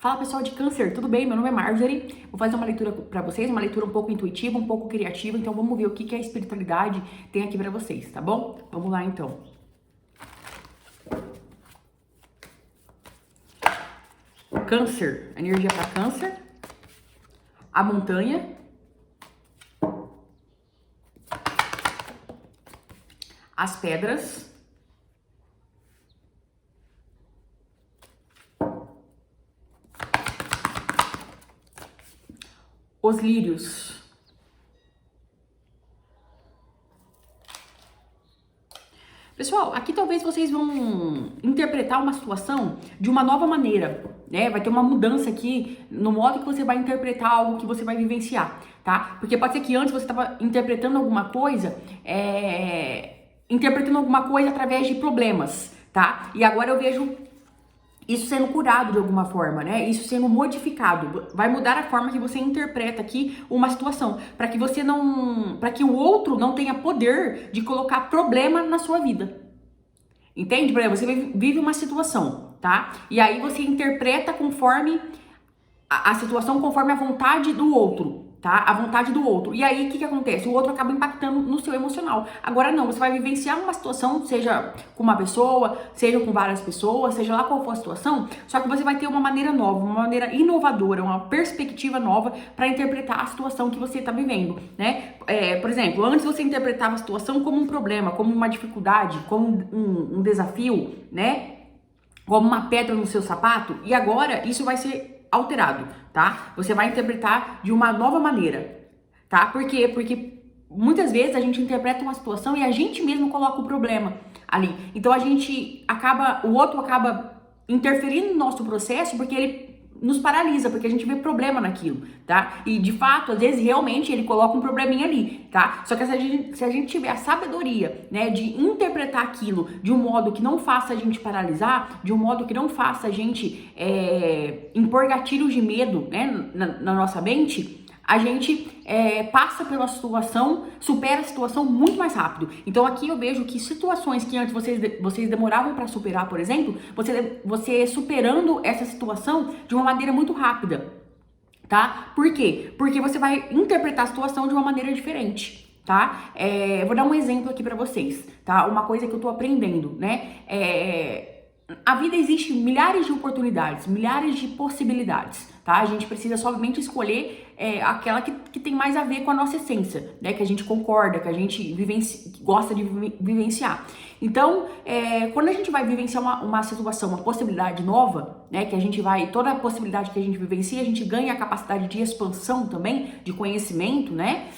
Fala pessoal de Câncer, tudo bem? Meu nome é Marjorie, vou fazer uma leitura pra vocês, uma leitura um pouco intuitiva, um pouco criativa, então vamos ver o que a espiritualidade tem aqui pra vocês, tá bom? Vamos lá então. Câncer, energia pra Câncer, a montanha, as pedras, os lírios. Pessoal, aqui talvez vocês vão interpretar uma situação de uma nova maneira, né? Vai ter uma mudança aqui no modo que você vai interpretar algo que você vai vivenciar, tá? Porque pode ser que antes você estava interpretando alguma coisa, através de problemas, tá? E agora eu vejo isso sendo curado de alguma forma, né? Isso sendo modificado. Vai mudar a forma que você interpreta aqui uma situação, para que você não, para que o outro não tenha poder de colocar problema na sua vida. Entende? Por exemplo, você vive uma situação, tá? E aí você interpreta conforme a situação, conforme a vontade do outro, tá? A vontade do outro. E aí, o que acontece? O outro acaba impactando no seu emocional. Agora não, você vai vivenciar uma situação, seja com uma pessoa, seja com várias pessoas, seja lá qual for a situação, só que você vai ter uma maneira nova, uma maneira inovadora, uma perspectiva nova para interpretar a situação que você tá vivendo, né? Por exemplo, antes você interpretava a situação como um problema, como uma dificuldade, como um desafio, né? Como uma pedra no seu sapato, e agora isso vai ser alterado, tá? Você vai interpretar de uma nova maneira, tá? Por quê? Porque muitas vezes a gente interpreta uma situação e a gente mesmo coloca o problema ali. Então o outro acaba interferindo no nosso processo porque ele nos paralisa, porque a gente vê problema naquilo, tá? E de fato, às vezes, realmente ele coloca um probleminha ali, tá? Só que se a gente tiver a sabedoria, né, de interpretar aquilo de um modo que não faça a gente paralisar, de um modo que não faça a gente impor gatilhos de medo, né, na nossa mente, a gente passa pela situação, supera a situação muito mais rápido. Então aqui eu vejo que situações que antes vocês demoravam para superar, por exemplo, você superando essa situação de uma maneira muito rápida, tá? Por quê? Porque você vai interpretar a situação de uma maneira diferente, tá? Vou dar um exemplo aqui para vocês, tá? Uma coisa que eu tô aprendendo, né? A vida existe milhares de oportunidades, milhares de possibilidades, tá? A gente precisa somente escolher aquela que tem mais a ver com a nossa essência, né? Que a gente concorda, que a gente gosta de vivenciar. Então, quando a gente vai vivenciar uma situação, uma possibilidade nova, né? Que a gente toda a possibilidade que a gente vivencia, a gente ganha a capacidade de expansão também, de conhecimento, né?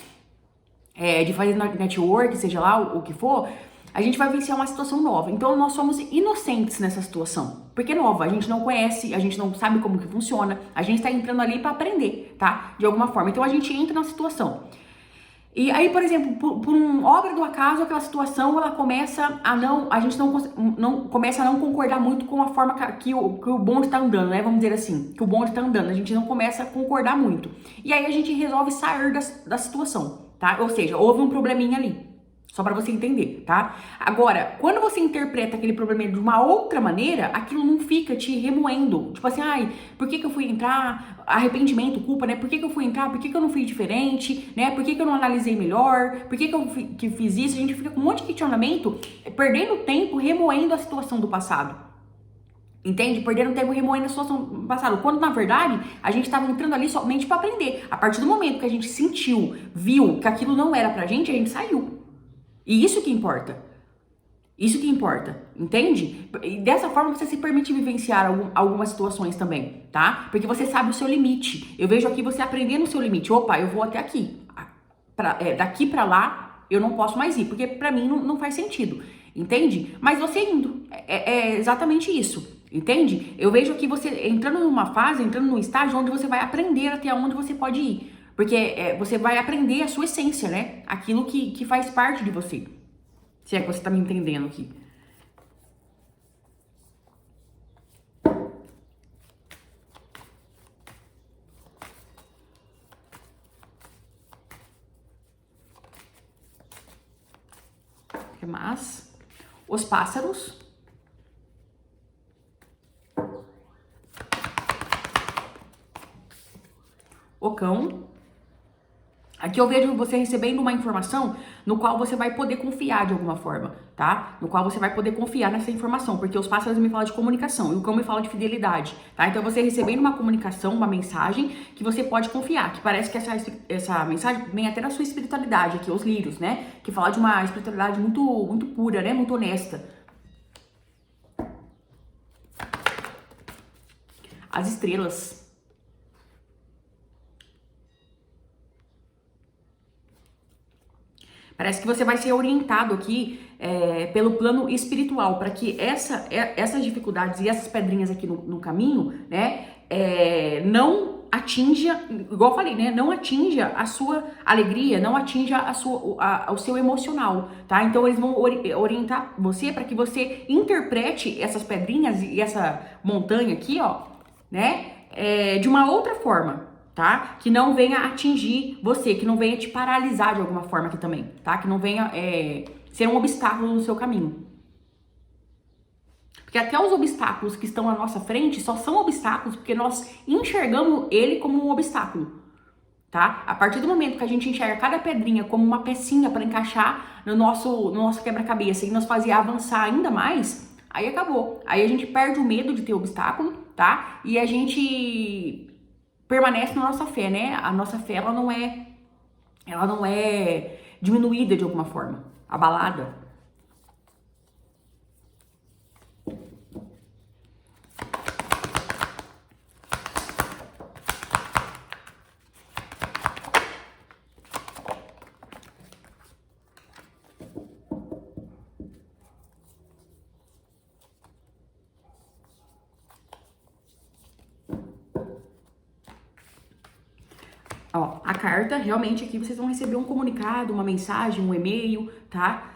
De fazer network, seja lá o que for, a gente vai vivenciar uma situação nova. Então, nós somos inocentes nessa situação. Porque é nova, a gente não conhece, a gente não sabe como que funciona, a gente tá entrando ali para aprender, tá? De alguma forma. Então, a gente entra na situação. E aí, por exemplo, por uma obra do acaso, aquela situação, ela começa a gente não começa a não concordar muito com a forma que o bonde tá andando, né? Vamos dizer assim, que o bonde tá andando. A gente não começa a concordar muito. E aí, a gente resolve sair da situação, tá? Ou seja, houve um probleminha ali. Só para você entender, tá? Agora, quando você interpreta aquele problema de uma outra maneira, aquilo não fica te remoendo. Tipo assim, ai, por que eu fui entrar? Arrependimento, culpa, né? Por que eu fui entrar? Por que eu não fui diferente? Né? Por que eu não analisei melhor? Por que eu fiz isso? A gente fica com um monte de questionamento, perdendo tempo, remoendo a situação do passado. Entende? Perdendo tempo remoendo a situação do passado. Quando, na verdade, a gente estava entrando ali somente para aprender. A partir do momento que a gente sentiu, viu que aquilo não era pra gente, a gente saiu. E isso que importa. Isso que importa, entende? E dessa forma você se permite vivenciar algumas situações também, tá? Porque você sabe o seu limite. Eu vejo aqui você aprendendo o seu limite. Opa, eu vou até aqui. Daqui pra lá, eu não posso mais ir, porque pra mim não faz sentido, entende? Mas você indo, é exatamente isso, entende? Eu vejo aqui você entrando numa fase, entrando num estágio onde você vai aprender até onde você pode ir. Porque você vai aprender a sua essência, né? Aquilo que faz parte de você. Se é que você tá me entendendo aqui. O que mais? Os pássaros. o cão. Aqui eu vejo você recebendo uma informação no qual você vai poder confiar de alguma forma, tá? No qual você vai poder confiar nessa informação, porque os pássaros me falam de comunicação e o cão me fala de fidelidade, tá? Então você recebendo uma comunicação, uma mensagem que você pode confiar, que parece que essa mensagem vem até da sua espiritualidade aqui, os lírios, né? Que fala de uma espiritualidade muito pura, né? Muito honesta. As estrelas. Parece que você vai ser orientado aqui pelo plano espiritual, para que essas dificuldades e essas pedrinhas aqui no caminho, né, não atinja, igual eu falei, né, não atinja a sua alegria, não atinja o seu emocional, tá? Então eles vão orientar você para que você interprete essas pedrinhas e essa montanha aqui, ó, né, de uma outra forma. Tá? Que não venha atingir você, que não venha te paralisar de alguma forma aqui também, tá? Que não venha ser um obstáculo no seu caminho. Porque até os obstáculos que estão à nossa frente só são obstáculos porque nós enxergamos ele como um obstáculo, tá? A partir do momento que a gente enxerga cada pedrinha como uma pecinha para encaixar no nosso quebra-cabeça e nos fazer avançar ainda mais, aí acabou. Aí a gente perde o medo de ter obstáculo, tá? E a gente permanece na nossa fé, né? A nossa fé, ela não é diminuída de alguma forma, abalada. Ó, a carta, realmente aqui vocês vão receber um comunicado, uma mensagem, um e-mail, tá?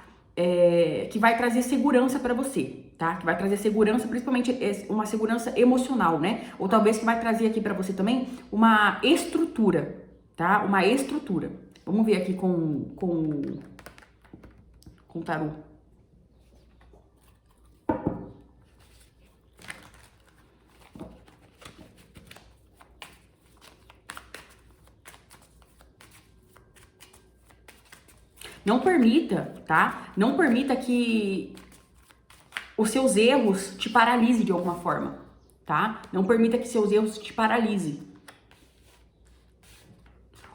Que vai trazer segurança pra você, tá? Que vai trazer segurança, principalmente uma segurança emocional, né? Ou talvez que vai trazer aqui pra você também uma estrutura, tá? Uma estrutura. Vamos ver aqui com o tarô. Não permita, tá? Não permita que os seus erros te paralisem de alguma forma, tá? Não permita que seus erros te paralisem.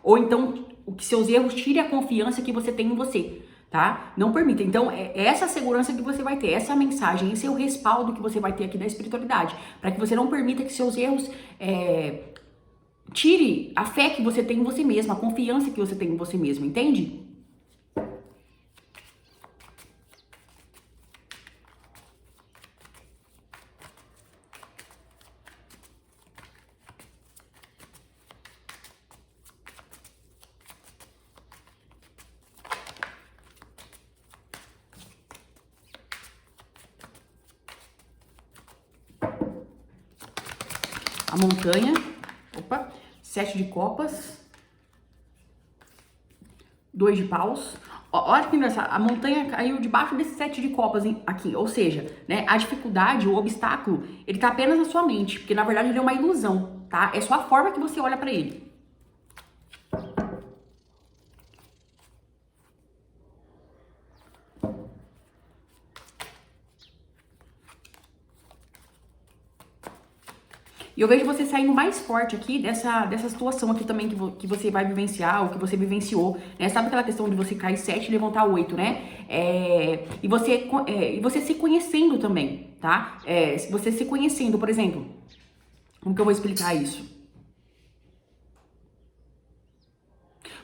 Ou então, que seus erros tirem a confiança que você tem em você, tá? Não permita. Então, é essa segurança que você vai ter, essa mensagem, esse é o respaldo que você vai ter aqui da espiritualidade, para que você não permita que seus erros tire a fé que você tem em você mesmo, a confiança que você tem em você mesmo, entende? A montanha, opa, 7 de copas, 2 de paus. Olha que engraçado, a montanha caiu debaixo desse 7 de copas aqui, ou seja, né, a dificuldade, o obstáculo, ele tá apenas na sua mente, porque na verdade ele é uma ilusão, tá? É só a forma que você olha pra ele. E eu vejo você saindo mais forte aqui dessa situação aqui também que você vai vivenciar, ou que você vivenciou, né? Sabe aquela questão de você cair 7 e levantar 8, né? E você se conhecendo também, tá? Você se conhecendo, por exemplo, como que eu vou explicar isso?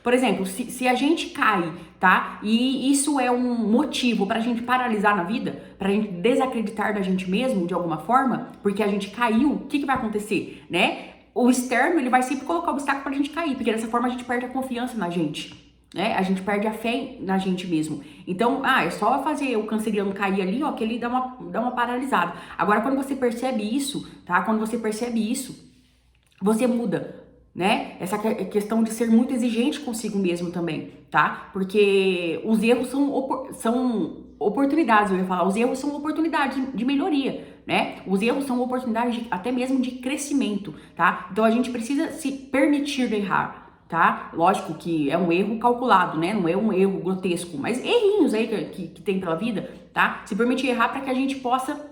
Por exemplo, se a gente cai, tá? E isso é um motivo pra gente paralisar na vida, pra gente desacreditar da gente mesmo de alguma forma, porque a gente caiu, o que vai acontecer, né? O externo, ele vai sempre colocar obstáculo pra gente cair, porque dessa forma a gente perde a confiança na gente, né? A gente perde a fé na gente mesmo. Então, é só fazer o canceriano cair ali, ó, que ele dá uma paralisada. Agora, quando você percebe isso, tá? Quando você percebe isso, você muda, né? Essa questão de ser muito exigente consigo mesmo também, tá? Porque os erros são oportunidades, eu ia falar. Os erros são oportunidades de melhoria, né? Os erros são oportunidades até mesmo de crescimento, tá? Então a gente precisa se permitir errar, tá? Lógico que é um erro calculado, né? Não é um erro grotesco, mas errinhos aí que tem pela vida, tá? Se permitir errar para que a gente possa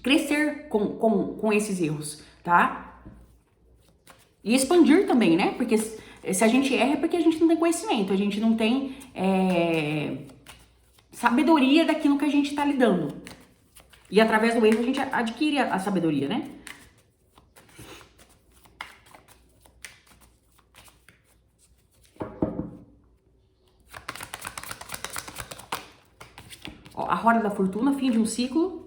crescer com esses erros, tá? E expandir também, né? Porque se a gente erra é porque a gente não tem conhecimento, a gente não tem sabedoria daquilo que a gente tá lidando. E através do erro a gente adquire a sabedoria, né? Ó, a roda da fortuna, fim de um ciclo.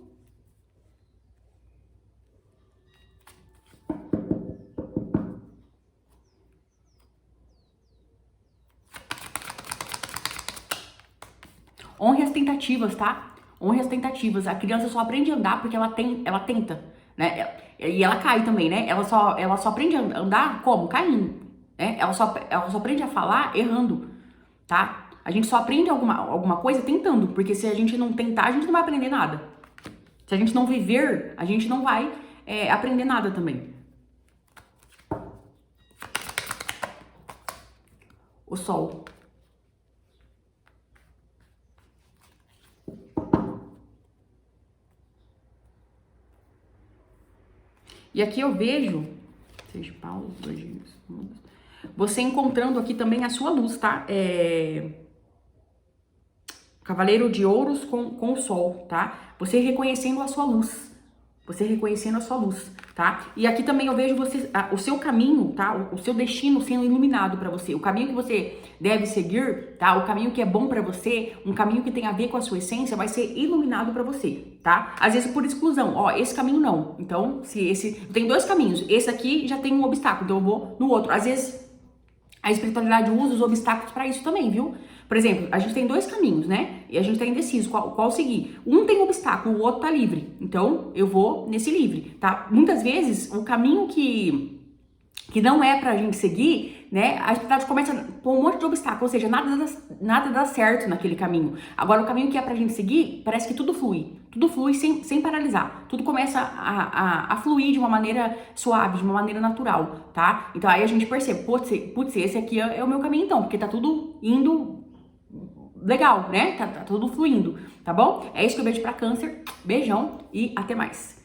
Honre as tentativas, tá? Honre as tentativas. A criança só aprende a andar porque ela tenta, né? E ela cai também, né? Ela só aprende a andar como? Caindo, né? Ela só aprende a falar errando, tá? A gente só aprende alguma coisa tentando, porque se a gente não tentar, a gente não vai aprender nada. Se a gente não viver, a gente não vai aprender nada também. O sol. E aqui eu vejo 6 paus, 2 você encontrando aqui também a sua luz, tá? Cavaleiro de ouros com o sol, tá? Você reconhecendo a sua luz. Você reconhecendo a sua luz, tá? E aqui também eu vejo você, o seu caminho, tá? O seu destino sendo iluminado pra você. O caminho que você deve seguir, tá? O caminho que é bom pra você, um caminho que tem a ver com a sua essência, vai ser iluminado pra você, tá? Às vezes por exclusão, ó, esse caminho não. Então, tem 2 caminhos. Esse aqui já tem um obstáculo, então eu vou no outro. Às vezes a espiritualidade usa os obstáculos pra isso também, viu? Por exemplo, a gente tem 2 caminhos, né? E a gente tá indeciso qual seguir. Um tem obstáculo, o outro tá livre. Então, eu vou nesse livre, tá? Muitas vezes, o caminho que não é pra gente seguir, né? A espiritualidade começa com um monte de obstáculo, ou seja, nada dá certo naquele caminho. Agora, o caminho que é pra gente seguir, parece que tudo flui. Tudo flui sem paralisar. Tudo começa a fluir de uma maneira suave, de uma maneira natural, tá? Então, aí a gente percebe, putz, esse aqui é o meu caminho então, porque tá tudo indo legal, né? Tá tudo fluindo, tá bom? É isso que eu vejo pra Câncer. Beijão e até mais.